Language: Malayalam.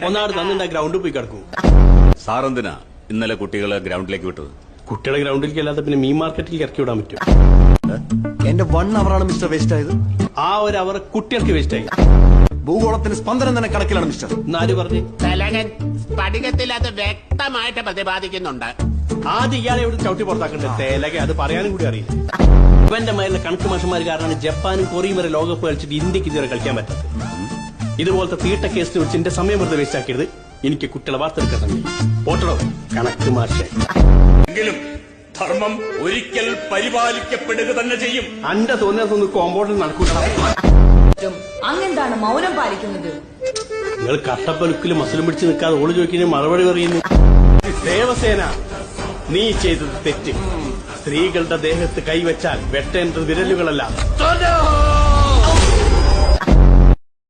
ഒന്നാട് തന്നെ ഗ്രൗണ്ടിൽ പോയി കിടക്കും. സാറെന്തിനാ ഇന്നലെ കുട്ടികളെ ഗ്രൗണ്ടിലേക്ക് വിട്ടത്? കുട്ടികളെ ഗ്രൗണ്ടിലേക്ക് അല്ലാതെ പിന്നെ മീൻ മാർക്കറ്റിൽ ഇറക്കി വിടാൻ പറ്റും? എന്റെ 1 അവറാണ് മിസ്റ്റർ വേസ്റ്റ് ആയത്. ആ ഒരു അവർ കുട്ടികൾക്ക് വേസ്റ്റ് ആയി. ഭൂഗോളത്തിന് സ്പന്ദനം തന്നെ കണക്കിലാണ് മിസ്റ്റർ. ആര് പറഞ്ഞു? സ്ഫടികത്തിൽ അത് വ്യക്തമായിട്ട് പ്രതിപാദിക്കുന്നുണ്ട്. ആദ്യം ഇയാളെ ഇവിടെ ചവിട്ടി പുറത്താക്കണ്ടേ തേലക, അത് പറയാനും കൂടി അറിയില്ല. ഇവന്റെ മേലെ കണക്ക് മാഷന്മാർ കാരണമാണ് ജപ്പാനും കൊറിയയും വരെ ലോകകപ്പ് കളിച്ചിട്ട് ഇന്ത്യക്ക് ഇതുവരെ കളിക്കാൻ പറ്റാത്തത്. ഇതുപോലത്തെ തീട്ട കേസിന് വെച്ച് എന്റെ സമയം വെറുതെ വേസ്റ്റ് ആക്കിയത്. എനിക്ക് കുട്ടികളെ വാർത്തെടുക്കാൻ സമയം ഓട്ടണോ കണക്ക് മാഷെ. എങ്കിലും ധർമ്മം ഒരിക്കൽ പരിപാലിക്കപ്പെടുക തന്നെ ചെയ്യും. അന്റെ തോന്നിയാൽ കോമ്പൗണ്ടിൽ നടക്കൂട്ട. അങ്ങെന്താണ് മൗനം പാലിക്കുന്നത്? നിങ്ങൾ കട്ടപ്പലുക്കിലും മസിലും പിടിച്ച് നിൽക്കാതെ ഓള് ചോദിക്കുന്നതിന് മറുപടി പറയുന്നു. ദേവസേന, നീ ചെയ്തത് തെറ്റ്. സ്ത്രീകളുടെ ദേഹത്ത് കൈവച്ചാൽ വെട്ടേണ്ടത് വിരലുകളല്ല.